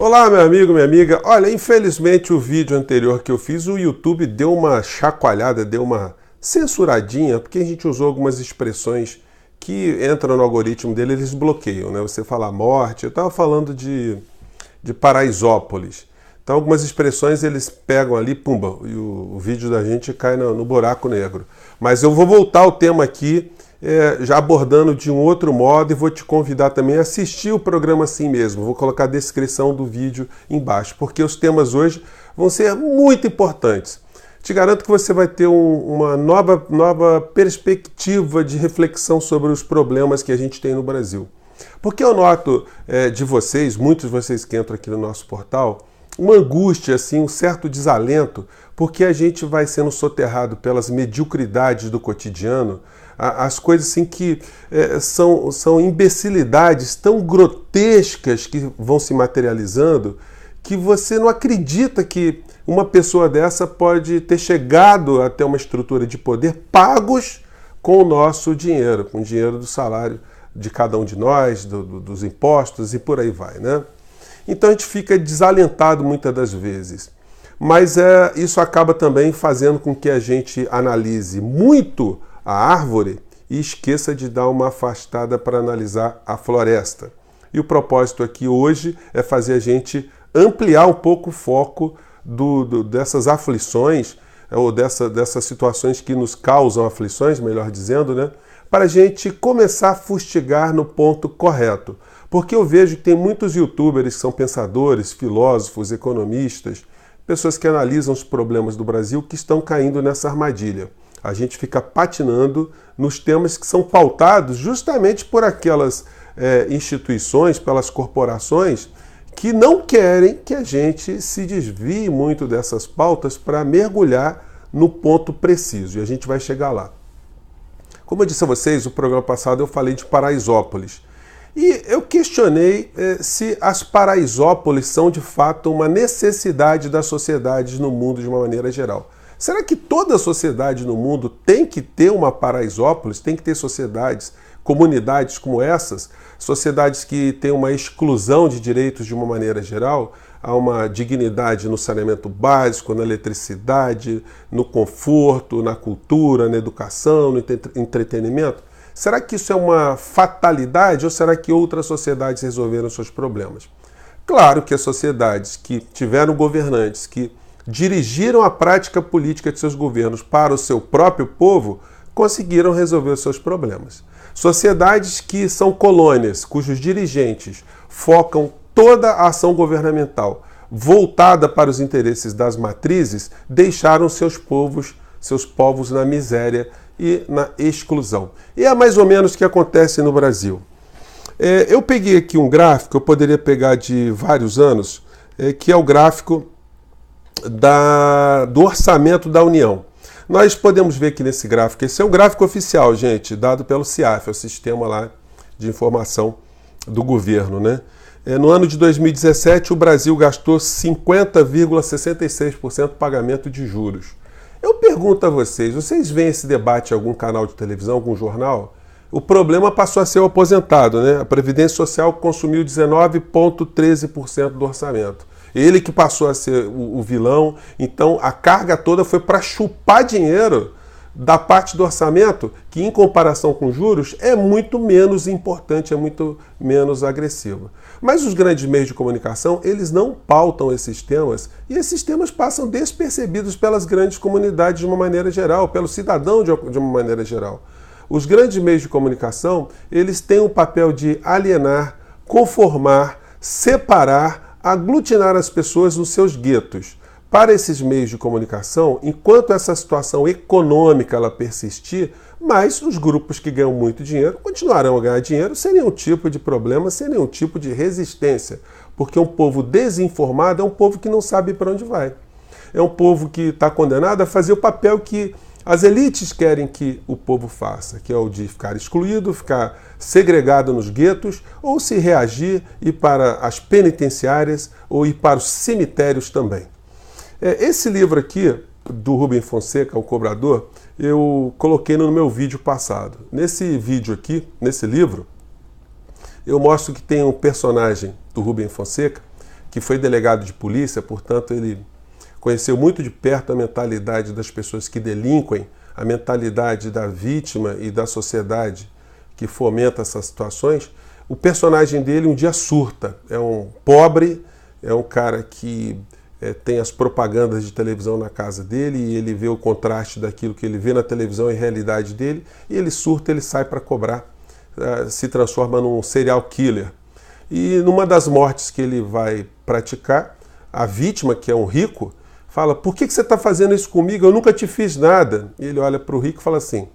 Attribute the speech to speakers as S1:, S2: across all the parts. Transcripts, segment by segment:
S1: Olá, meu amigo, minha amiga. Olha, infelizmente o vídeo anterior que eu fiz, o YouTube deu uma chacoalhada, deu uma censuradinha, porque a gente usou algumas expressões que entram no algoritmo dele, eles bloqueiam, né? Você fala morte, eu estava falando de Paraisópolis. Então algumas expressões eles pegam ali, pumba, e o vídeo da gente cai no buraco negro. Mas eu vou voltar ao tema aqui, já abordando de um outro modo, e vou te convidar também a assistir o programa assim mesmo. Vou colocar a descrição do vídeo embaixo, porque os temas hoje vão ser muito importantes. Te garanto que você vai ter uma nova perspectiva de reflexão sobre os problemas que a gente tem no Brasil. Porque eu noto de vocês, muitos de vocês que entram aqui no nosso portal, uma angústia, assim, um certo desalento, porque a gente vai sendo soterrado pelas mediocridades do cotidiano, as coisas assim que são imbecilidades tão grotescas que vão se materializando, que você não acredita que uma pessoa dessa pode ter chegado até uma estrutura de poder pagos com o nosso dinheiro, com o dinheiro do salário de cada um de nós, dos impostos e por aí vai, né? Então a gente fica desalentado muitas das vezes. Mas isso acaba também fazendo com que a gente analise muito a árvore e esqueça de dar uma afastada para analisar a floresta. E o propósito aqui hoje é fazer a gente ampliar um pouco o foco dessas aflições, ou dessas situações que nos causam aflições, melhor dizendo, né? Para a gente começar a fustigar no ponto correto. Porque eu vejo que tem muitos youtubers que são pensadores, filósofos, economistas, pessoas que analisam os problemas do Brasil que estão caindo nessa armadilha. A gente fica patinando nos temas que são pautados justamente por aquelas instituições, pelas corporações, que não querem que a gente se desvie muito dessas pautas para mergulhar no ponto preciso. E a gente vai chegar lá. Como eu disse a vocês, no programa passado eu falei de Paraisópolis. E eu questionei se as Paraisópolis são de fato uma necessidade das sociedades no mundo de uma maneira geral. Será que toda a sociedade no mundo tem que ter uma Paraisópolis? Tem que ter sociedades, comunidades como essas? Sociedades que têm uma exclusão de direitos de uma maneira geral? Há uma dignidade no saneamento básico, na eletricidade, no conforto, na cultura, na educação, no entretenimento? Será que isso é uma fatalidade ou será que outras sociedades resolveram seus problemas? Claro que as sociedades que tiveram governantes que dirigiram a prática política de seus governos para o seu próprio povo conseguiram resolver os seus problemas. Sociedades que são colônias, cujos dirigentes focam toda a ação governamental voltada para os interesses das matrizes, deixaram seus povos na miséria e na exclusão. E é mais ou menos o que acontece no Brasil. Eu peguei aqui um gráfico, eu poderia pegar de vários anos, que é o gráfico do orçamento da União. Nós podemos ver aqui nesse gráfico, esse é um gráfico oficial, gente, dado pelo CIAF, é o Sistema lá de Informação do Governo, né? No ano de 2017, o Brasil gastou 50,66% pagamento de juros. Eu pergunto a vocês veem esse debate em algum canal de televisão, algum jornal? O problema passou a ser o aposentado, né? A Previdência Social consumiu 19,13% do orçamento. Ele que passou a ser o vilão, então a carga toda foi para chupar dinheiro da parte do orçamento, que em comparação com juros é muito menos importante, é muito menos agressiva. Mas os grandes meios de comunicação, eles não pautam esses temas, e esses temas passam despercebidos pelas grandes comunidades de uma maneira geral, pelo cidadão de uma maneira geral. Os grandes meios de comunicação, eles têm o papel de alienar, conformar, separar, aglutinar as pessoas nos seus guetos. Para esses meios de comunicação, enquanto essa situação econômica ela persistir, mais os grupos que ganham muito dinheiro continuarão a ganhar dinheiro sem nenhum tipo de problema, sem nenhum tipo de resistência. Porque um povo desinformado é um povo que não sabe para onde vai. É um povo que está condenado a fazer o papel que as elites querem que o povo faça, que é o de ficar excluído, ficar segregado nos guetos, ou se reagir, ir para as penitenciárias ou ir para os cemitérios também. Esse livro aqui, do Rubem Fonseca, O Cobrador, eu coloquei no meu vídeo passado. Nesse vídeo aqui, nesse livro, eu mostro que tem um personagem do Rubem Fonseca que foi delegado de polícia, portanto ele conheceu muito de perto a mentalidade das pessoas que delinquem, a mentalidade da vítima e da sociedade que fomenta essas situações. O personagem dele um dia surta, é um pobre, é um cara que tem as propagandas de televisão na casa dele e ele vê o contraste daquilo que ele vê na televisão e realidade dele, e ele surta, ele sai para cobrar, se transforma num serial killer. E numa das mortes que ele vai praticar, a vítima, que é um rico, fala: por que você está fazendo isso comigo? Eu nunca te fiz nada. E ele olha para o rico e fala assim: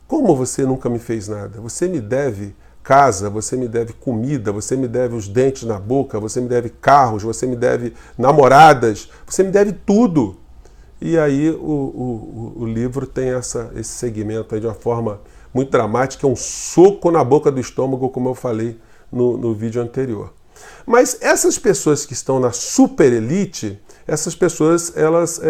S1: como você nunca me fez nada? Você me deve casa, você me deve comida, você me deve os dentes na boca, você me deve carros, você me deve namoradas, você me deve tudo. E aí o livro tem esse segmento aí de uma forma muito dramática, é um soco na boca do estômago, como eu falei no vídeo anterior. Mas essas pessoas que estão na super elite, essas pessoas elas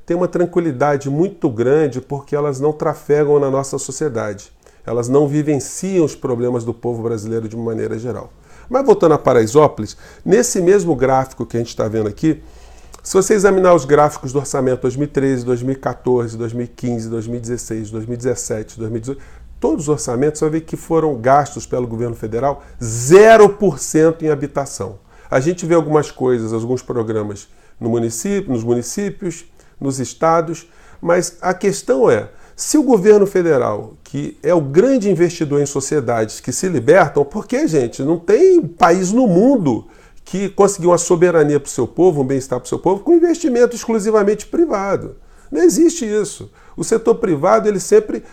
S1: têm uma tranquilidade muito grande porque elas não trafegam na nossa sociedade. Elas não vivenciam os problemas do povo brasileiro de uma maneira geral. Mas voltando a Paraisópolis, nesse mesmo gráfico que a gente está vendo aqui, se você examinar os gráficos do orçamento 2013, 2014, 2015, 2016, 2017, 2018, todos os orçamentos, você vai ver que foram gastos pelo governo federal 0% em habitação. A gente vê algumas coisas, alguns programas nos municípios, nos estados, mas a questão é, se o governo federal, que é o grande investidor em sociedades que se libertam, porque, gente, não tem país no mundo que conseguiu uma soberania para o seu povo, um bem-estar para o seu povo, com investimento exclusivamente privado. Não existe isso. O setor privado ele sempre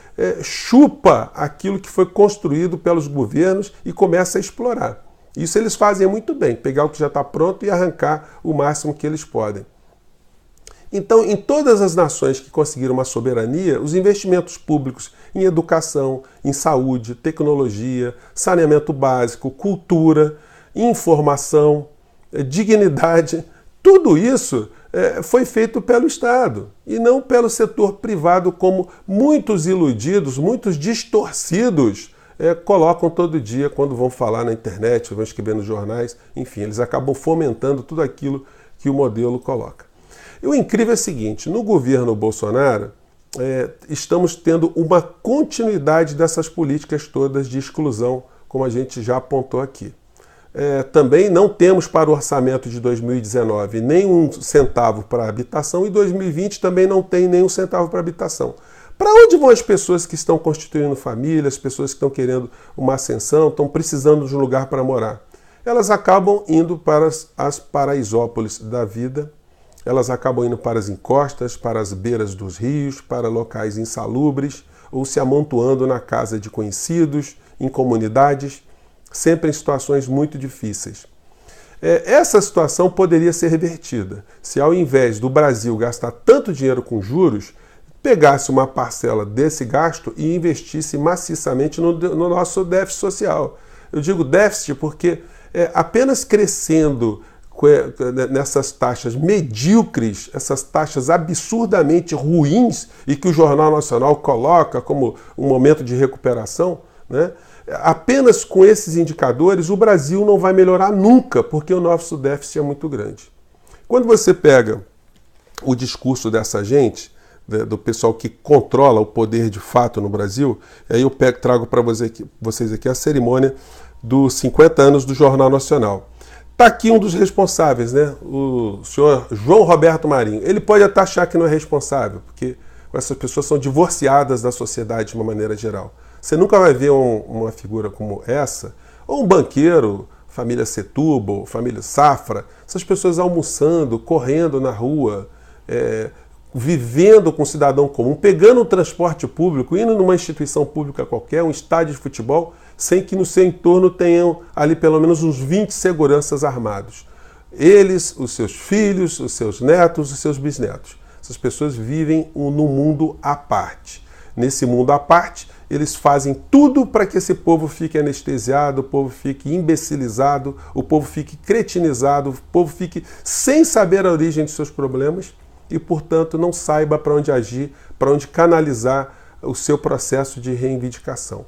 S1: chupa aquilo que foi construído pelos governos e começa a explorar. Isso eles fazem muito bem, pegar o que já está pronto e arrancar o máximo que eles podem. Então, em todas as nações que conseguiram uma soberania, os investimentos públicos em educação, em saúde, tecnologia, saneamento básico, cultura, informação, dignidade, tudo isso foi feito pelo Estado e não pelo setor privado, como muitos iludidos, muitos distorcidos colocam todo dia quando vão falar na internet, vão escrever nos jornais, enfim, eles acabam fomentando tudo aquilo que o modelo coloca. E o incrível é o seguinte, no governo Bolsonaro, estamos tendo uma continuidade dessas políticas todas de exclusão, como a gente já apontou aqui. Também não temos para o orçamento de 2019 nem um centavo para habitação e 2020 também não tem nem um centavo para habitação. Para onde vão as pessoas que estão constituindo família, as pessoas que estão querendo uma ascensão, estão precisando de um lugar para morar? Elas acabam indo para as Paraisópolis da vida, elas acabam indo para as encostas, para as beiras dos rios, para locais insalubres, ou se amontoando na casa de conhecidos, em comunidades, sempre em situações muito difíceis. Essa situação poderia ser revertida se, ao invés do Brasil gastar tanto dinheiro com juros, pegasse uma parcela desse gasto e investisse maciçamente no nosso déficit social. Eu digo déficit porque apenas crescendo nessas taxas medíocres, essas taxas absurdamente ruins e que o Jornal Nacional coloca como um momento de recuperação, né? Apenas com esses indicadores o Brasil não vai melhorar nunca, porque o nosso déficit é muito grande. Quando você pega o discurso dessa gente, do pessoal que controla o poder de fato no Brasil, aí eu trago para vocês aqui a cerimônia dos 50 anos do Jornal Nacional. Está aqui um dos responsáveis, né? O senhor João Roberto Marinho. Ele pode até achar que não é responsável, porque essas pessoas são divorciadas da sociedade de uma maneira geral. Você nunca vai ver uma figura como essa, ou um banqueiro, família Setúbal, família Safra, essas pessoas almoçando, correndo na rua, vivendo com o cidadão comum, pegando um transporte público, indo numa instituição pública qualquer, um estádio de futebol, sem que no seu entorno tenham ali pelo menos uns 20 seguranças armados. Eles, os seus filhos, os seus netos, os seus bisnetos. Essas pessoas vivem num mundo à parte. Nesse mundo à parte, eles fazem tudo para que esse povo fique anestesiado, o povo fique imbecilizado, o povo fique cretinizado, o povo fique sem saber a origem de seus problemas e, portanto, não saiba para onde agir, para onde canalizar o seu processo de reivindicação.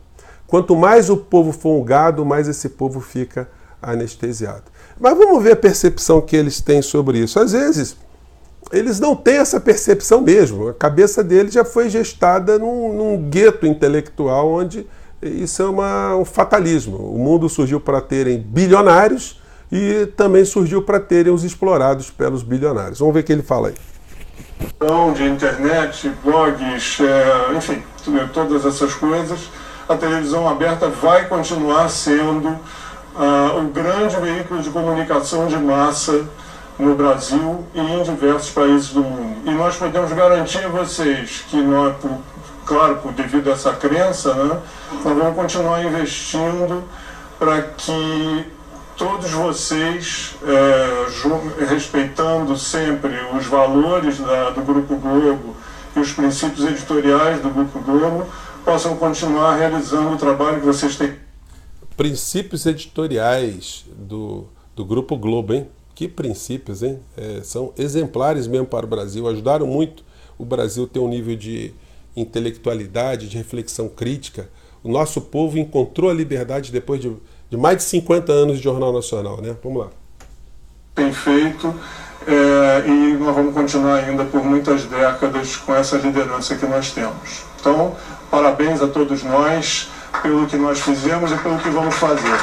S1: Quanto mais o povo for um gado, mais esse povo fica anestesiado. Mas vamos ver a percepção que eles têm sobre isso. Às vezes, eles não têm essa percepção mesmo. A cabeça deles já foi gestada num gueto intelectual onde isso é um fatalismo. O mundo surgiu para terem bilionários e também surgiu para terem os explorados pelos bilionários. Vamos ver o que ele fala aí.
S2: De internet, blogs, enfim, todas essas coisas, a televisão aberta vai continuar sendo o grande veículo de comunicação de massa no Brasil e em diversos países do mundo. E nós podemos garantir a vocês que, claro, devido a essa crença, né, nós vamos continuar investindo para que todos vocês, respeitando sempre os valores do Grupo Globo e os princípios editoriais do Grupo Globo, possam continuar realizando o trabalho que vocês têm.
S1: Princípios editoriais do Grupo Globo, hein? Que princípios, hein? São exemplares mesmo para o Brasil, ajudaram muito o Brasil a ter um nível de intelectualidade, de reflexão crítica. O nosso povo encontrou a liberdade depois de mais de 50 anos de Jornal Nacional, né? Vamos lá.
S2: Tem feito, e nós vamos continuar ainda por muitas décadas com essa liderança que nós temos. Então, parabéns a todos nós pelo que nós fizemos e pelo que vamos fazer.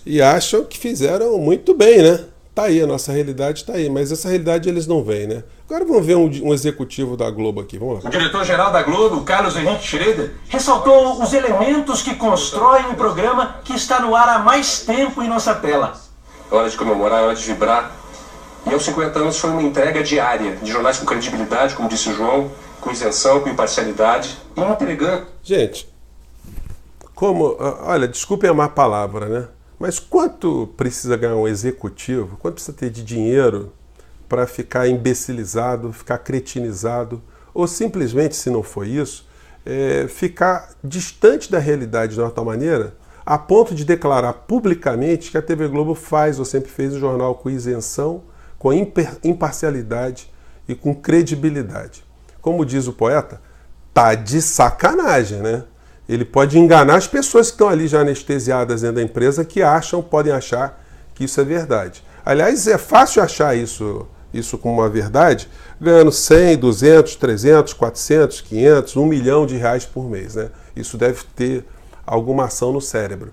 S1: E acham que fizeram muito bem, né? Tá aí, a nossa realidade tá aí, mas essa realidade eles não veem, né? Agora vamos ver um executivo da Globo aqui, vamos lá.
S3: O diretor-geral da Globo, Carlos Henrique Schroeder, ressaltou os elementos que constroem um programa que está no ar há mais tempo em nossa tela.
S4: É hora de comemorar, é hora de vibrar. E aos 50 anos foi uma entrega diária de jornais com credibilidade, como disse o João, com isenção, com imparcialidade, e entregando.
S1: Gente, olha, desculpem a má palavra, né? Mas quanto precisa ganhar um executivo, quanto precisa ter de dinheiro para ficar imbecilizado, ficar cretinizado, ou simplesmente, se não for isso, ficar distante da realidade de uma tal maneira, a ponto de declarar publicamente que a TV Globo faz ou sempre fez o jornal com isenção, com imparcialidade e com credibilidade. Como diz o poeta, tá de sacanagem, né? Ele pode enganar as pessoas que estão ali já anestesiadas dentro da empresa que podem achar que isso é verdade. Aliás, é fácil achar isso como uma verdade, ganhando 100, 200, 300, 400, 500, 1 milhão de reais por mês, né? Isso deve ter alguma ação no cérebro.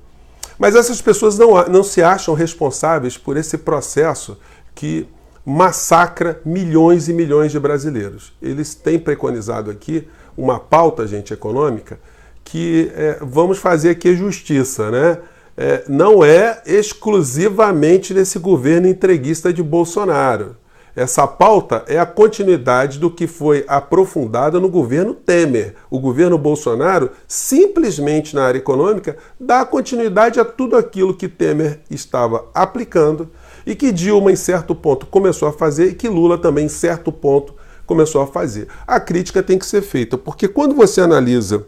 S1: Mas essas pessoas não se acham responsáveis por esse processo que massacra milhões e milhões de brasileiros. Eles têm preconizado aqui uma pauta, gente, econômica, que vamos fazer aqui a justiça, né? Não é exclusivamente desse governo entreguista de Bolsonaro. Essa pauta é a continuidade do que foi aprofundado no governo Temer. O governo Bolsonaro, simplesmente na área econômica, dá continuidade a tudo aquilo que Temer estava aplicando e que Dilma, em certo ponto, começou a fazer e que Lula também, em certo ponto, começou a fazer. A crítica tem que ser feita, porque quando você analisa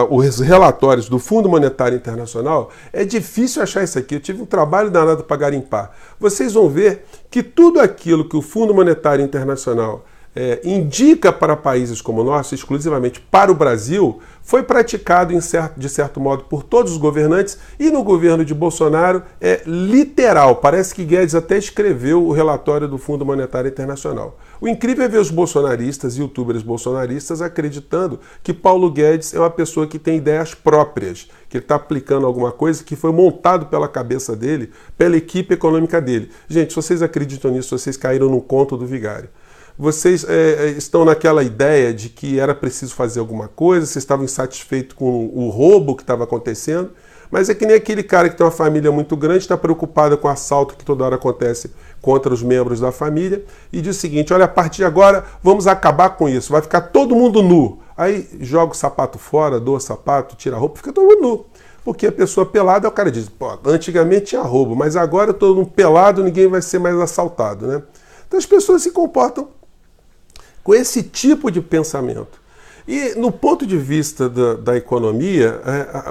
S1: os relatórios do Fundo Monetário Internacional, é difícil achar isso aqui. Eu tive um trabalho danado para garimpar. Vocês vão ver que tudo aquilo que o Fundo Monetário Internacional indica para países como o nosso, exclusivamente para o Brasil, foi praticado de certo modo por todos os governantes, e no governo de Bolsonaro é literal. Parece que Guedes até escreveu o relatório do Fundo Monetário Internacional. O incrível é ver os bolsonaristas, youtubers bolsonaristas, acreditando que Paulo Guedes é uma pessoa que tem ideias próprias, que ele está aplicando alguma coisa que foi montado pela cabeça dele, pela equipe econômica dele. Gente, se vocês acreditam nisso, vocês caíram no conto do vigário. Vocês estão naquela ideia de que era preciso fazer alguma coisa, vocês estavam insatisfeitos com o roubo que estava acontecendo, mas é que nem aquele cara que tem uma família muito grande, está preocupado com o assalto que toda hora acontece contra os membros da família, e diz o seguinte: olha, a partir de agora vamos acabar com isso, vai ficar todo mundo nu. Aí joga o sapato fora, doa o sapato, tira a roupa, fica todo mundo nu. Porque a pessoa pelada, o cara diz, pô, antigamente tinha roubo, mas agora todo mundo pelado, ninguém vai ser mais assaltado, né? Então as pessoas se comportam com esse tipo de pensamento. E no ponto de vista da economia,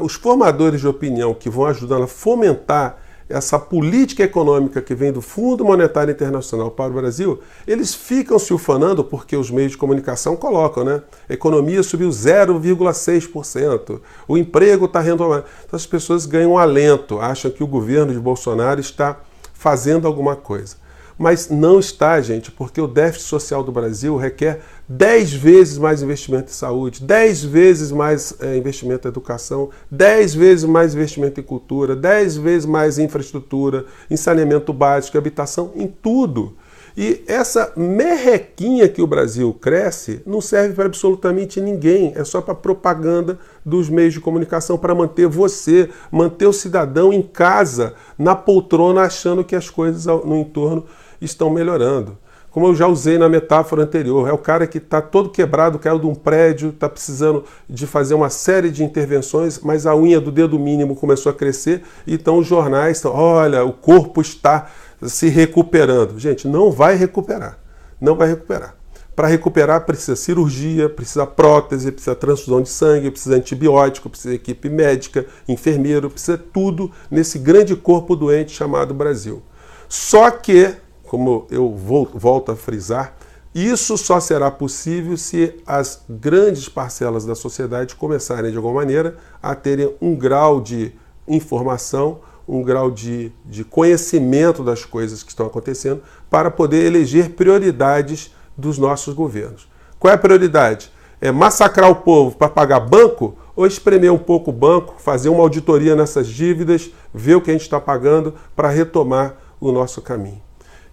S1: os formadores de opinião que vão ajudando a fomentar essa política econômica que vem do Fundo Monetário Internacional para o Brasil, eles ficam se ufanando porque os meios de comunicação colocam, né? A economia subiu 0,6%, o emprego está retomando. Então as pessoas ganham alento, acham que o governo de Bolsonaro está fazendo alguma coisa. Mas não está, gente, porque o déficit social do Brasil requer 10 vezes mais investimento em saúde, 10 vezes mais investimento em educação, 10 vezes mais investimento em cultura, 10 vezes mais em infraestrutura, em saneamento básico, habitação, em tudo. E essa merrequinha que o Brasil cresce não serve para absolutamente ninguém, é só para propaganda dos meios de comunicação, para manter você, manter o cidadão em casa, na poltrona, achando que as coisas no entorno estão melhorando. Como eu já usei na metáfora anterior, é o cara que está todo quebrado, caiu de um prédio, está precisando de fazer uma série de intervenções, mas a unha do dedo mínimo começou a crescer, então os jornais estão, olha, o corpo está se recuperando. Gente, não vai recuperar. Não vai recuperar. Para recuperar precisa cirurgia, precisa prótese, precisa transfusão de sangue, precisa antibiótico, precisa equipe médica, enfermeiro, precisa tudo nesse grande corpo doente chamado Brasil. Só que, como eu volto a frisar, isso só será possível se as grandes parcelas da sociedade começarem, de alguma maneira, a terem um grau de informação, um grau de conhecimento das coisas que estão acontecendo para poder eleger prioridades dos nossos governos. Qual é a prioridade? É massacrar o povo para pagar banco ou espremer um pouco o banco, fazer uma auditoria nessas dívidas, ver o que a gente está pagando para retomar o nosso caminho?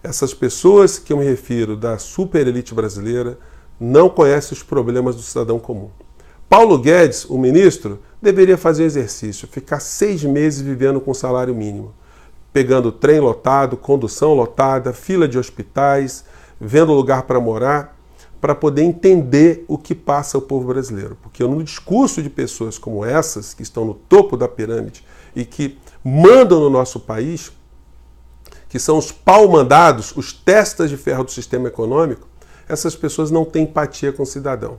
S1: Essas pessoas que eu me refiro da superelite brasileira não conhecem os problemas do cidadão comum. Paulo Guedes, o ministro, deveria fazer um exercício, ficar 6 meses vivendo com salário mínimo, pegando trem lotado, condução lotada, fila de hospitais, vendo lugar para morar, para poder entender o que passa o povo brasileiro. Porque no discurso de pessoas como essas, que estão no topo da pirâmide e que mandam no nosso país, que são os pau-mandados, os testas de ferro do sistema econômico, essas pessoas não têm empatia com o cidadão.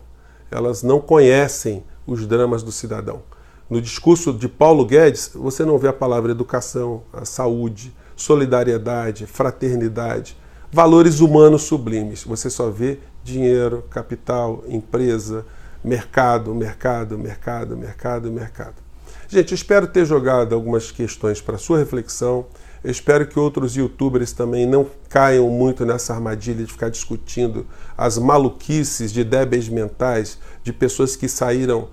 S1: Elas não conhecem os dramas do cidadão. No discurso de Paulo Guedes, você não vê a palavra educação, a saúde, solidariedade, fraternidade, valores humanos sublimes. Você só vê dinheiro, capital, empresa, mercado, mercado, mercado, mercado, mercado. Gente, eu espero ter jogado algumas questões para a sua reflexão. Eu espero que outros youtubers também não caiam muito nessa armadilha de ficar discutindo as maluquices de débeis mentais de pessoas que saíram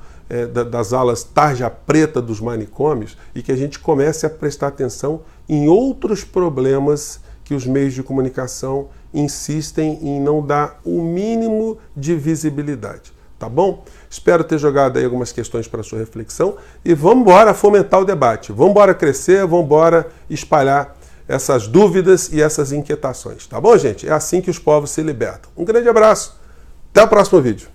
S1: das alas tarja preta dos manicômios e que a gente comece a prestar atenção em outros problemas que os meios de comunicação insistem em não dar o mínimo de visibilidade. Tá bom? Espero ter jogado aí algumas questões para a sua reflexão e vamos embora fomentar o debate. Vamos embora crescer, vamos embora espalhar essas dúvidas e essas inquietações. Tá bom, gente? É assim que os povos se libertam. Um grande abraço. Até o próximo vídeo.